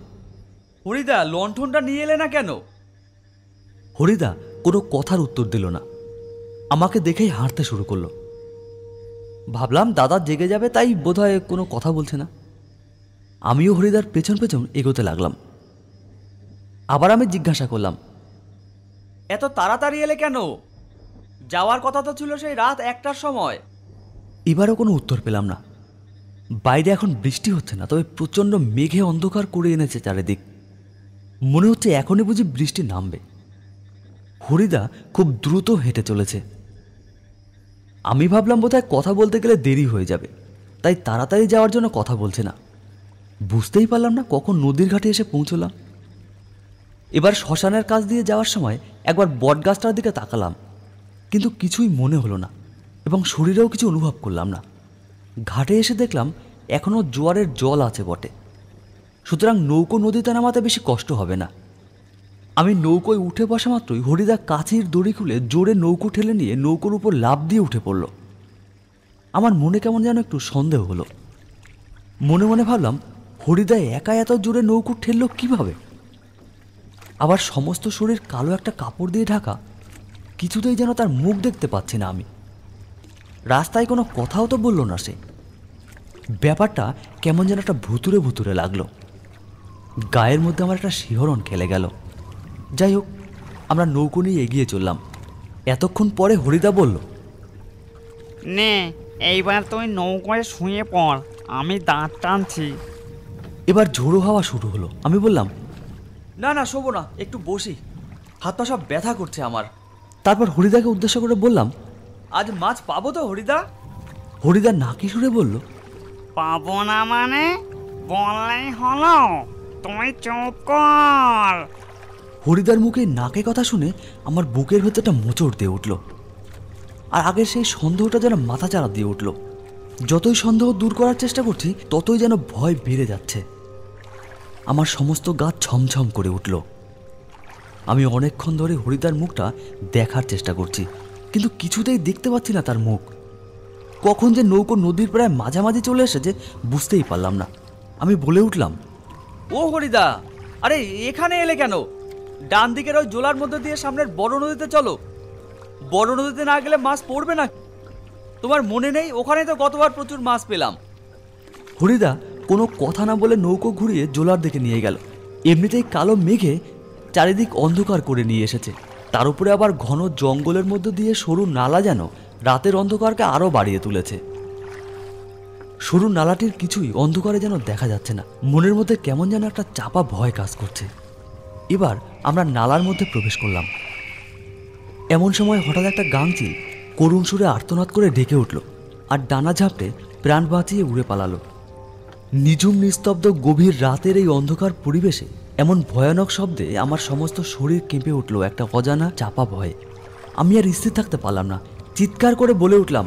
হরিদা লণ্ঠনটা নিয়ে এলে না কেন? হরিদা কোনো কথার উত্তর দিল না, আমাকে দেখেই হাঁটতে শুরু করলো। ভাবলাম দাদা জেগে যাবে তাই বোধহয় কোনো কথা বলছে না। আমিও হরিদার পেছন পেছন এগোতে লাগলাম। আবার আমি জিজ্ঞাসা করলাম, এত তাড়াতাড়ি এলে কেন? যাওয়ার কথা তো ছিল সেই রাত 1টার সময়। এবারও কোনো উত্তর পেলাম না। বাইরে এখন বৃষ্টি হচ্ছে না, তবে প্রচণ্ড মেঘে অন্ধকার করে এনেছে চারিদিক। মনে হচ্ছে এখনই বুঝি বৃষ্টি নামবে। হরিদা খুব দ্রুত হেঁটে চলেছে। আমি ভাবলাম বোধহয় কথা বলতে গেলে দেরি হয়ে যাবে, তাই তাড়াতাড়ি যাওয়ার জন্য কথা বলছে না। বুঝতেই পারলাম না কখন নদীর ঘাটে এসে পৌঁছলাম। এবার শ্মশানের কাছ দিয়ে যাওয়ার সময় একবার বটগাছটার দিকে তাকালাম, কিন্তু কিছুই মনে হলো না এবং শরীরেও কিছু অনুভব করলাম না। ঘাটে এসে দেখলাম এখনও জোয়ারের জল আছে বটে, সুতরাং নৌকো নদীতে নামাতে বেশি কষ্ট হবে না। আমি নৌকোয় উঠে বসা মাত্রই হরিদা কাছির দড়ি খুলে জোরে নৌকো ঠেলে নিয়ে নৌকোর উপর লাফ দিয়ে উঠে পড়ল। আমার মনে কেমন যেন একটু সন্দেহ হলো। মনে মনে ভাবলাম, হরিদা একা এত জোরে নৌকো ঠেললো কিভাবে? আবার সমস্ত শরীর কালো একটা কাপড় দিয়ে ঢাকা, কিছুতেই যেন তার মুখ দেখতে পাচ্ছি না আমি। রাস্তায় কোনো কথাও তো বলল না সে। ব্যাপারটা কেমন যেন একটা ভুতুরে ভুতুরে লাগলো। গায়ের মধ্যে আমার একটা শিহরণ খেলে গেল। যাই হোক, আমরা নৌকো নিয়ে এগিয়ে চললাম। এতক্ষণ পরে হরিদা বলল,
নে এইবার তুই নৌকোয় শুয়ে পড়, আমি দাঁত টানছি।
এবার ঝোড়ো হাওয়া শুরু হলো। আমি বললাম, না না শোবো না, একটু বসি, হাত পা সব ব্যথা করছে আমার। তারপর হরিদাকে উদ্দেশ্য করে বললাম, আজ মাছ পাবো তো হরিদা? হরিদা নাকি সুরে বলল,
পাবো না মানে? বললেই হলো, তুই চুপ কর।
হরিদার মুখে নাকে কথা শুনে আমার বুকের ভেতরটা মোচড় দিয়ে উঠল, আর আগের সেই সন্দেহটা যেন মাথা চাড়া দিয়ে উঠল। যতই সন্দেহ দূর করার চেষ্টা করছি ততই যেন ভয় বেড়ে যাচ্ছে। আমার সমস্ত গা ছমছম করে উঠল। আমি অনেকক্ষণ ধরে হরিদার মুখটা দেখার চেষ্টা করছি, কিন্তু কিছুতেই দেখতে পাচ্ছি না তার মুখ। কখন যে নৌকো নদীর প্রায় মাঝামাঝি চলে এসেছে বুঝতেই পারলাম না। আমি বলে উঠলাম, ও হরিদা, আরে এখানে এলে কেন? ডান দিকের ওই জোলার মধ্যে দিয়ে সামনের বড় নদীতে চলো। বড় নদীতে না গেলে মাছ পড়বে না। তোমার মনে নেই, ওখানে তো গতবার প্রচুর মাছ পেলাম। হরিদা কোনো কথা না বলে নৌকো ঘুরিয়ে জোলার দিকে নিয়ে গেল। এমনিতেই কালো মেঘে চারিদিক অন্ধকার করে নিয়ে এসেছে, তার উপরে আবার ঘন জঙ্গলের মধ্যে দিয়ে সরু নালা যেন রাতের অন্ধকারকে আরও বাড়িয়ে তুলেছে। সরু নালাটির কিছুই অন্ধকারে যেন দেখা যাচ্ছে না। মনের মধ্যে কেমন যেন একটা চাপা ভয় কাজ করছে। এবার আমরা নালার মধ্যে প্রবেশ করলাম। এমন সময় হঠাৎ একটা গাংচিল করুণ সুরে আর্তনাদ করে ডেকে উঠল আর ডানা ঝাপটে প্রাণ বাঁচিয়ে উড়ে পালালো। নিঝুম নিস্তব্ধ গভীর রাতের এই অন্ধকার পরিবেশে এমন ভয়ানক শব্দে আমার সমস্ত শরীর কেঁপে উঠল একটা অজানা চাপা ভয়ে। আমি আর স্থির থাকতে পারলাম না, চিৎকার করে বলে উঠলাম,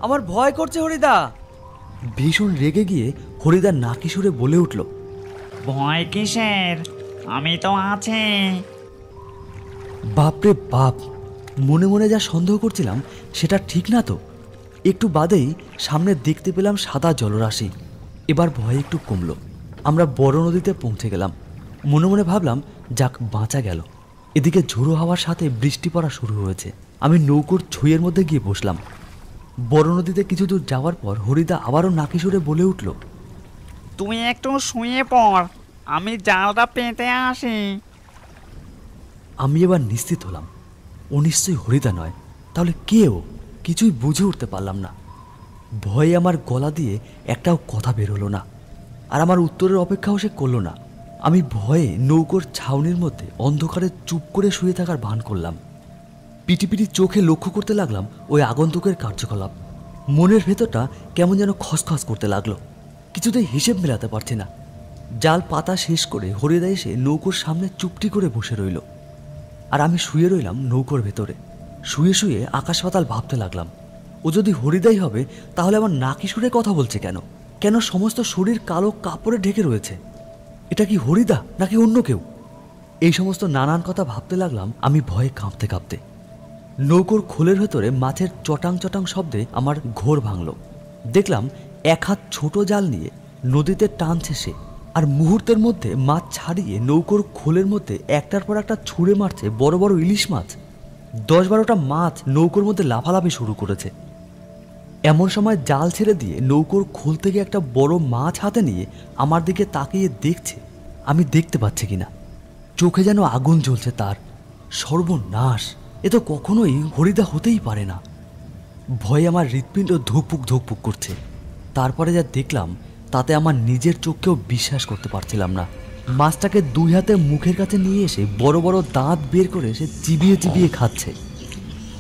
আমার ভয় করছে হরিদা। ভীষণ রেগে গিয়ে হরিদা নাকি সুরে বলে উঠল,
ভয় কিসের, আমি তো আছি।
বাপরে বাপ, মনে মনে যা সন্দেহ করছিলাম সেটা ঠিক না তো। একটু বাদেই সামনে দেখতে পেলাম সাদা জলরাশি। এবার ভয় একটু কমলো। আমরা বড় নদীতে পৌঁছে গেলাম। মনে মনে ভাবলাম, যাক বাঁচা গেল। এদিকে ঝোড়ো হাওয়ার সাথে বৃষ্টি পড়া শুরু হয়েছে। আমি নৌকোর ছইয়ের মধ্যে গিয়ে বসলাম। বড় নদীতে কিছু দূর যাওয়ার পর হরিদা আবারও নাকি সুরে বলে উঠল,
তুই একটু শুয়ে পড়, আমি জালটা পেতে আসি।
আমি এবার নিশ্চিত হলাম ও নিশ্চয়ই হরিদা নয়। তাহলে কেউ? কিছুই বুঝে উঠতে পারলাম না। ভয়ে আমার গলা দিয়ে একটাও কথা বের হলো না, আর আমার উত্তরের অপেক্ষাও সে করলো না। আমি ভয়ে নৌকোর ছাউনির মধ্যে অন্ধকারে চুপ করে শুয়ে থাকার ভান করলাম। পিটিপিটি চোখে লক্ষ্য করতে লাগলাম ওই আগন্তুকের কার্যকলাপ। মনের ভেতরটা কেমন যেন খসখস করতে লাগলো। কিছুতেই হিসেব মেলাতে পারছি না। জাল পাতা শেষ করে হরিদা এসে নৌকোর সামনে চুপটি করে বসে রইল, আর আমি শুয়ে রইলাম নৌকোর ভেতরে। শুয়ে শুয়ে আকাশ পাতাল ভাবতে লাগলাম, ও যদি হরিদাই হবে তাহলে আমার নাকি সুরে কথা বলছে কেন? কেন সমস্ত শরীর কালো কাপড়ে ঢেকে রয়েছে? এটা কি হরিদা নাকি অন্য কেউ? এই সমস্ত নানান কথা ভাবতে লাগলাম আমি ভয়ে কাঁপতে কাঁপতে। নৌকোর খোলের ভেতরে মাছের চটাং চটাং শব্দে আমার ঘোর ভাঙল। দেখলাম এক হাত ছোট জাল নিয়ে নদীতে টানছে সে, আর মুহূর্তের মধ্যে মাছ ছাড়িয়ে নৌকোর খোলের মধ্যে একটার পর একটা ছুঁড়ে মারছে বড় বড় ইলিশ মাছ। 10-12টা মাছ নৌকোর মধ্যে লাফালাফি শুরু করেছে। এমন সময় জাল ছেড়ে দিয়ে নৌকোর খোল থেকে একটা বড় মাছ হাতে নিয়ে আমার দিকে তাকিয়ে দেখছে আমি দেখতে পাচ্ছি কিনা। চোখে যেন আগুন জ্বলছে তার। সর্বনাশ, এ তো কখনোই হরিদা হতেই পারে না। ভয়ে আমার হৃৎপিণ্ড ধুকপুক ধুকপুক করছে। তারপরে যা দেখলাম তাতে আমার নিজের চোখকেও বিশ্বাস করতে পারছিলাম না। মাছটাকে 2 হাতে মুখের কাছে নিয়ে এসে বড় বড় দাঁত বের করে সে চিবিয়ে চিবিয়ে খাচ্ছে।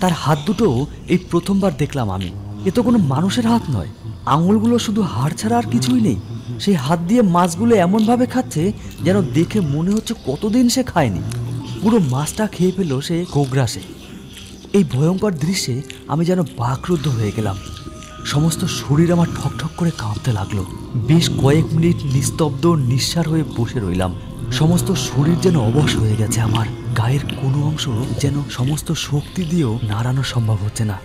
তার হাত দুটোও এই প্রথমবার দেখলাম আমি। এ তো কোনো মানুষের হাত নয়, আঙুলগুলো শুধু হাড় ছাড়া আর কিছুই নেই। সেই হাত দিয়ে মাছগুলো এমনভাবে খাচ্ছে যেন দেখে মনে হচ্ছে কতদিন সে খায়নি। পুরো মাছটা খেয়ে ফেলল সে গোগ্রাসে। এই ভয়ঙ্কর দৃশ্যে আমি যেন বাকরুদ্ধ হয়ে গেলাম। সমস্ত শরীর আমার ঠকঠক করে কাঁপতে লাগলো। বেশ কয়েক মিনিট নিস্তব্ধ নিঃসার হয়ে বসে রইলাম। সমস্ত শরীর যেন অবশ হয়ে গেছে আমার। গায়ের কোনো অংশ যেন সমস্ত শক্তি দিয়েও নাড়ানো সম্ভব হচ্ছে না।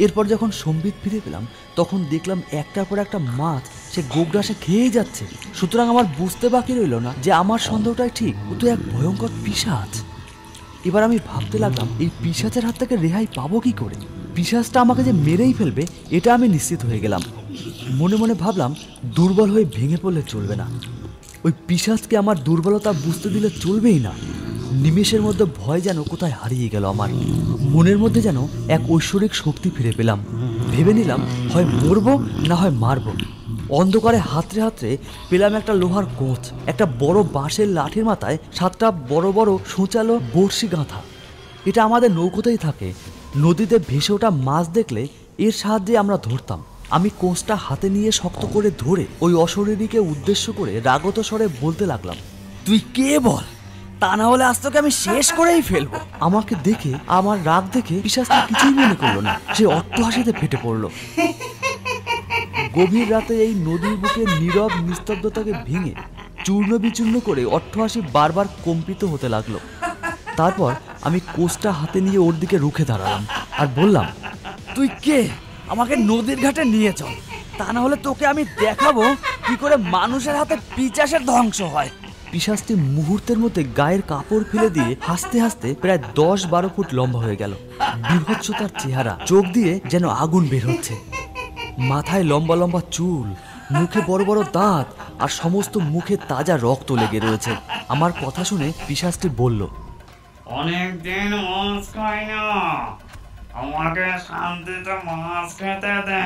এরপর যখন সম্বিত ফিরে পেলাম তখন দেখলাম একটার পর একটা মাছ সে গোগ্রাসে খেয়েই যাচ্ছে। সুতরাং আমার বুঝতে বাকি রইল না যে আমার সন্দেহটাই ঠিক, ও তো এক ভয়ঙ্কর পিশাচ। এবার আমি ভাবতে লাগলাম এই পিশাচের হাত থেকে রেহাই পাবো কি করে? পিশাচটা আমাকে যে মেরেই ফেলবে এটা আমি নিশ্চিত হয়ে গেলাম। মনে মনে ভাবলাম দুর্বল হয়ে ভেঙে পড়লে চলবে না। ওই পিশাচকে আমার দুর্বলতা বুঝতে দিলে চলবেই না। নিমেষের মধ্যে ভয় যেন কোথায় হারিয়ে গেল আমার। মনের মধ্যে যেন এক ঐশ্বরিক শক্তি ফিরে পেলাম। ভেবে নিলাম হয় মরবো না হয় মারবো। অন্ধকারে হাতড়ে হাতড়ে পেলাম একটা লোহার কোঁচ। একটা বড় বাঁশের লাঠির মাথায় 7টা বড় বড় সূচালো বড়শি গাঁথা। এটা আমাদের নৌকোতেই থাকে। নদীতে ভেসে ওঠা মাছ দেখলে এর সাহায্যে আমরা ধরতাম। আমি কোঁচটা হাতে নিয়ে শক্ত করে ধরে ওই অশরীরীকে উদ্দেশ্য করে রাগত স্বরে বলতে লাগলাম, তুই কে বল, তা না হলে আজ তোকে আমি শেষ করেই ফেলবো। আমাকে দেখে, আমার রাগ দেখে পিশাচটা কিছুই মনে করলো না। সে অট্টহাসিতে ফেটে পড়লো। গভীর রাতে এই নদীর বুকে নীরব নিস্তব্ধতাকে ভেঙে চূর্ণ বিচূর্ণ করে অট্টহাসি বারবার কম্পিত হতে লাগলো। তারপর আমি কোষটা হাতে নিয়ে ওর দিকে রুখে দাঁড়ালাম আর বললাম, তুই কে? আমাকে নদীর ঘাটে নিয়ে চল, তা না হলে তোকে আমি দেখাবো কি করে মানুষের হাতে পিশাচের ধ্বংস হয়। পিশাচটি মুহূর্তের মধ্যে গায়ের কাপড় ফেলে দিয়ে হাসতে হাসতে প্রায় 10-12 ফুট লম্বা হয়ে গেল। বীভৎসতার চেহারা, চোখ দিয়ে যেন আগুন বের হচ্ছে, মাথায় লম্বা লম্বা চুল, মুখে বড় বড় দাঁত, আর সমস্ত মুখে তাজা রক্ত লেগে রয়েছে। আমার কথা শুনে পিশাচটি বলল,
অনেকদিন মাছ খাই না, আমাকে শান্তিতে মাছ খেতে দে,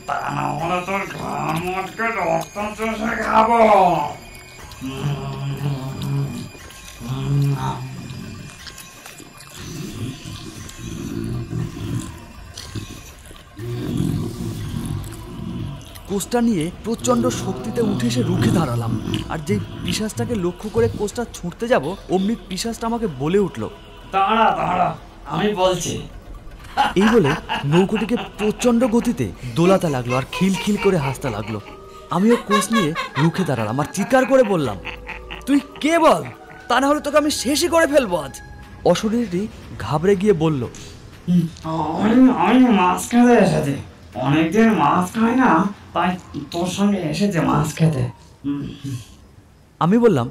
তা না হলে তোর ঘাড় মটকে রক্ত চষে খাবো।
কোষটা নিয়ে প্রচন্ড শক্তিতে উঠে এসে রুখে দাঁড়ালাম। আর যেই পিশাচটাকে লক্ষ্য করে কোষটা ছুঁড়তে যাব, অমনি পিশাচটা আমাকে বলে উঠল,
দাঁড়া দাঁড়া, আমি বলছি।
এই বলে নৌকোটিকে প্রচন্ড গতিতে দোলাতে লাগলো আর খিলখিল করে হাসতে লাগলো। আমিও কোষ নিয়ে রুখে দাঁড়ালাম আর চিৎকার করে বললাম, তুই কে বল, তা না হলে তোকে আমি শেষই করে ফেলবো আজ। অশরীরটি ঘাবড়ে গিয়ে বলল,
আমি মাছ খেতে এসেছি, অনেকদিন মাছ খাই না, তাই তোর সঙ্গে এসেছে মাছ খেতে।
আমি বললাম,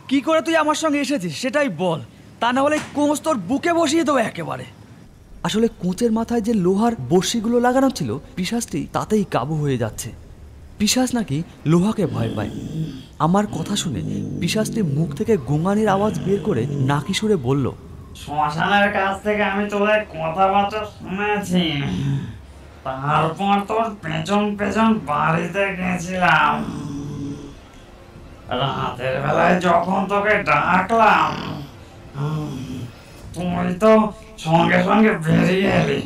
কি করে তুই আমার সঙ্গে এসেছিস সেটাই বল, তা না হলে কোঁচ তোর বুকে বসিয়ে দেবো একেবারে। আসলে কোঁচের মাথায় যে লোহার বড়শিগুলো লাগানো ছিল, পিশাচটি তাতেই কাবু হয়ে যাচ্ছে। পিশাচ নাকি লোহাকে ভয় পায়। আমার কথা শুনে পিশাচটি মুখ থেকে গোঙানির আওয়াজ বের করে নাকি সুরে বলল,
শ্মশানের কাছ থেকে আমি তোদের কথাবার্তা শুনেছি, তারপর তোর পেছন পেছন বাড়িতে গেছিলাম। রাতের বেলায় যখন তোকে ডাকলাম, তুই তো সঙ্গে সঙ্গে বেরিয়ে এলি।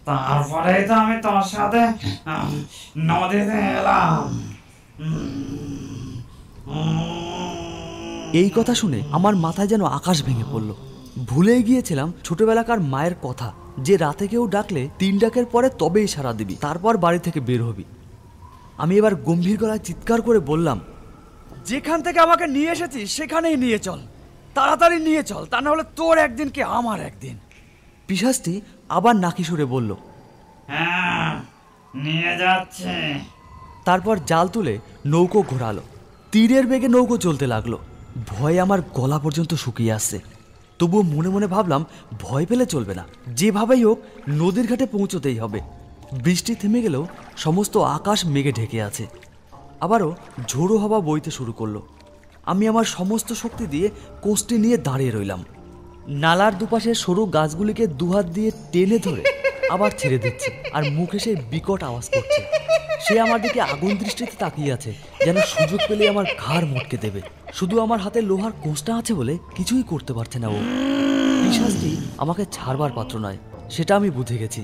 তারপরেই তো আমি তোর সাথে নদীতে এলাম।
এই কথা শুনে আমার মাথায় যেন আকাশ ভেঙে পড়ল। ভুলেই গিয়েছিলাম ছোটবেলাকার মায়ের কথা, যে রাতে কেউ ডাকলে 3 ডাকের পরে তবেই সাড়া দিবি, তারপর বাড়ি থেকে বের হবি। আমি এবার গম্ভীর গলায় চিৎকার করে বললাম, যেখান থেকে আমাকে নিয়ে এসেছিস সেখানেই নিয়ে চল, তাড়াতাড়ি নিয়ে চল, তা না হলে তোর একদিন কি আমার একদিন। পিশাচটি আবার নাকি সুরে বলল,
হ্যাঁ, নিয়ে যাচ্ছে।
তারপর জাল তুলে নৌকো ঘোরালো। তীরের বেগে নৌকো চলতে লাগলো। ভয়ে আমার গলা পর্যন্ত শুকিয়ে আসছে। তবুও মনে মনে ভাবলাম, ভয় পেলে চলবে না, যেভাবেই হোক নদীর ঘাটে পৌঁছতেই হবে। বৃষ্টি থেমে গেলেও সমস্ত আকাশ মেঘে ঢেকে আছে। আবারও ঝোড়ো হাওয়া বইতে শুরু করলো। আমি আমার সমস্ত শক্তি দিয়ে কোষটি নিয়ে দাঁড়িয়ে রইলাম। নালার দুপাশে সরু গাছগুলিকে দুহাত দিয়ে টেনে ধরে আবার ছেড়ে দিচ্ছে, আর মুখে সেই বিকট আওয়াজ করছে। সে আমার দিকে আগুন দৃষ্টিতে তাকিয়ে আছে, যেন সুযোগ পেলে আমার ঘাড় মটকে দেবে। শুধু আমার হাতে লোহার কোষটা আছে বলে কিছুই করতে পারছে না ও। পিশাচটি আমাকে ছাড়বার পাত্র নয়, সেটা আমি বুঝে গেছি।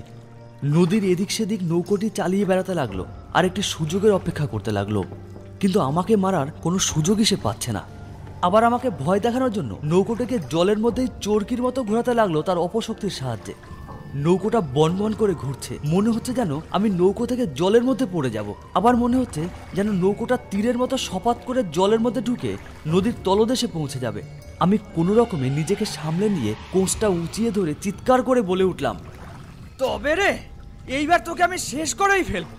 নদীর এদিক সেদিক নৌকোটি চালিয়ে বেড়াতে লাগলো আর একটি সুযোগের অপেক্ষা করতে লাগলো, কিন্তু আমাকে মারার কোনো সুযোগই সে পাচ্ছে না। আবার আমাকে ভয় দেখানোর জন্য নৌকোটাকে জলের মধ্যেই চরকির মতো ঘোরাতে লাগলো তার অপশক্তির সাহায্যে। নৌকোটা বনবন করে ঘুরছে, মনে হচ্ছে যেন আমি নৌকো থেকে জলের মধ্যে পড়ে যাব। আবার মনে হচ্ছে যেন নৌকোটা তীরের মতো সপাত করে জলের মধ্যে ঢুকে নদীর তলদেশে পৌঁছে যাবে। আমি কোনো রকমে নিজেকে সামলে নিয়ে কোষটা উঁচিয়ে ধরে চিৎকার করে বলে উঠলাম, তবে রে, এইবার তোকে আমি শেষ করেই ফেলব।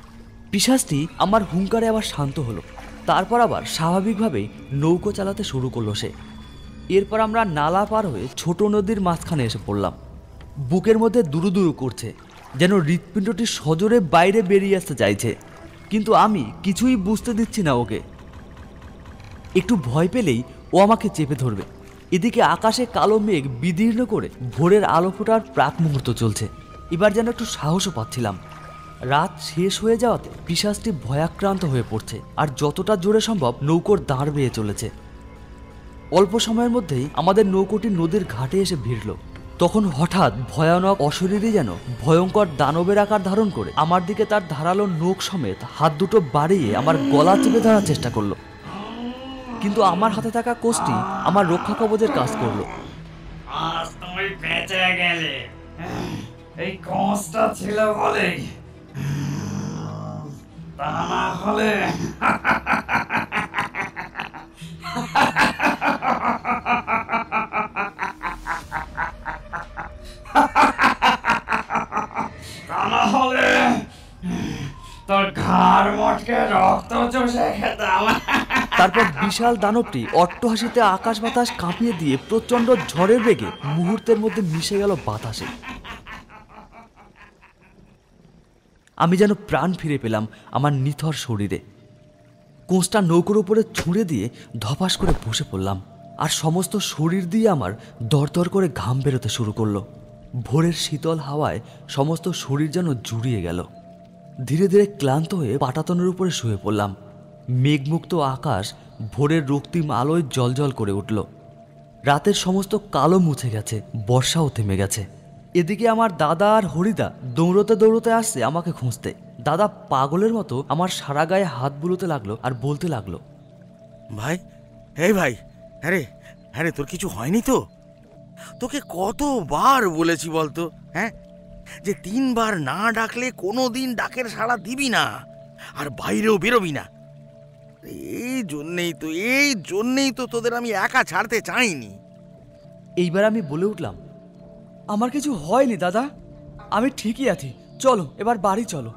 পিশাচটি আমার হুঙ্কারে আবার শান্ত হলো। তারপর আবার স্বাভাবিকভাবেই নৌকো চালাতে শুরু করলো সে। এরপর আমরা নালা পার হয়ে ছোট নদীর মাঝখানে এসে পড়লাম। বুকের মধ্যে দুরু করছে, যেন হৃৎপিণ্ডটি সজোরে বাইরে বেরিয়ে আসতে চাইছে, কিন্তু আমি কিছুই বুঝতে দিচ্ছি না ওকে। একটু ভয় পেলেই ও আমাকে চেপে ধরবে। এদিকে আকাশে কালো মেঘ বিদীর্ণ করে ভোরের আলো ফোটার প্রাক মুহূর্ত চলছে। এবার যেন একটু সাহসও পাচ্ছিলাম। রাত শেষ হয়ে যাওয়াতে পিশাচটি ভয়াক্রান্ত হয়ে পড়ছে, আর যতটা জোরে সম্ভব নৌকোর দাঁড় বেয়ে চলেছে। অল্প সময়ের মধ্যেই আমাদের নৌকোটি নদীর ঘাটে এসে ভিড়ল। তখন হঠাৎ ভয়ানক অশরীরই যেন ভয়ঙ্কর দানবের আকার ধারণ করে আমার দিকে তার ধারালো নখ সমেত হাত দুটো বাড়িয়ে আমার গলা চেপে ধরার চেষ্টা করলো, কিন্তু আমার হাতে থাকা কোষটি আমার রক্ষা কবচের কাজ করলো।
আজ তুমি বেঁচে গেলে, এই কোষটা ছিল বলেই, তা না হলে তা না হলে খেতাম।
তারপর বিশাল দানবটি অট্টহাসিতে আকাশ বাতাস কাঁপিয়ে দিয়ে প্রচণ্ড ঝড়ের বেগে মুহূর্তের মধ্যে মিশে গেল বাতাসে। আমি যেন প্রাণ ফিরে পেলাম আমার নিথর শরীরে। কোঁচটা নৌকোর উপরে ছুঁড়ে দিয়ে ধপাস করে বসে পড়লাম, আর সমস্ত শরীর দিয়ে আমার দরদর করে ঘাম বেরোতে শুরু করলো। ভোরের শীতল হাওয়ায় সমস্ত শরীর যেন জুড়িয়ে গেল। ধীরে ধীরে ক্লান্ত হয়ে পাটাতনের উপরে শুয়ে পড়লাম। মেঘমুক্ত আকাশ ভোরের রক্তিম আলোয় জ্বলজ্বল করে উঠল। রাতের সমস্ত কালো মুছে গেছে, বর্ষাও থেমে গেছে। এদিকে আমার দাদা আর হরিদা দৌড়তে দৌড়তে আসছে আমাকে খুঁজতে। দাদা পাগলের মতো আমার সারা গায়ে হাত বুলোতে লাগলো আর বলতে লাগলো,
ভাই, এই ভাই, হ্যাঁ রে, তোর কিছু হয়নি তো? তোকে কতবার বলেছি বলতো, হ্যাঁ, যে 3 বার না ডাকলে কোনো দিন ডাকের সাড়া দিবি না, আর বাইরেও বেরোবি না। এই জন্যেই তো তোদের আমি একা ছাড়তে চাইনি।
এইবার আমি বলে উঠলাম, আমার কিছু হয়নি দাদা, আমি ঠিকই আছি, চলো এবার বাড়ি চলো।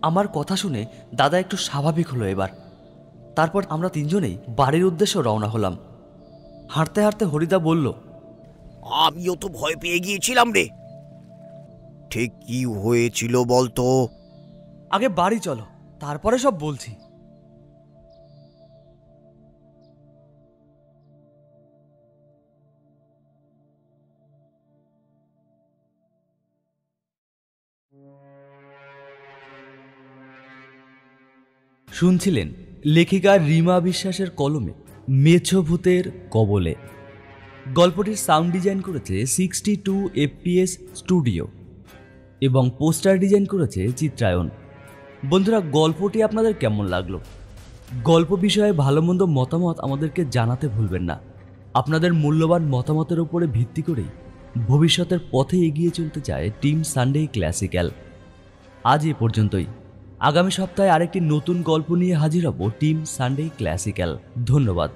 আমার কথা শুনে দাদা একটু স্বাভাবিক হলো এবার। তারপর আমরা 3 জনেই বাড়ির উদ্দেশ্যে রওনা হলাম। হাঁটতে হাঁটতে হরিদা বলল,
আমিও তো ভয় পেয়ে গিয়েছিলাম রে। ঠিক কি হয়েছিল বলতো?
আগে বাড়ি চলো, তারপরে সব বলছি। শুনছিলেন লেখিকা রিমা বিশ্বাসের কলমে মেছো ভূতের কবলে। গল্পটির সাউন্ড ডিজাইন করেছে 62 FPS স্টুডিও এবং পোস্টার ডিজাইন করেছে চিত্রায়ন। বন্ধুরা, গল্পটি আপনাদের কেমন লাগলো? গল্প বিষয়ে ভালো মন্দ মতামত আমাদেরকে জানাতে ভুলবেন না। আপনাদের মূল্যবান মতামতের উপরে ভিত্তি করেই ভবিষ্যতের পথে এগিয়ে চলতে চায় টিম সানডে ক্লাসিক্যাল। আজ এ পর্যন্তই। আগামী সপ্তাহে আরেকটি নতুন গল্প নিয়ে হাজির হব টিম সানডে ক্লাসিক্যাল। ধন্যবাদ।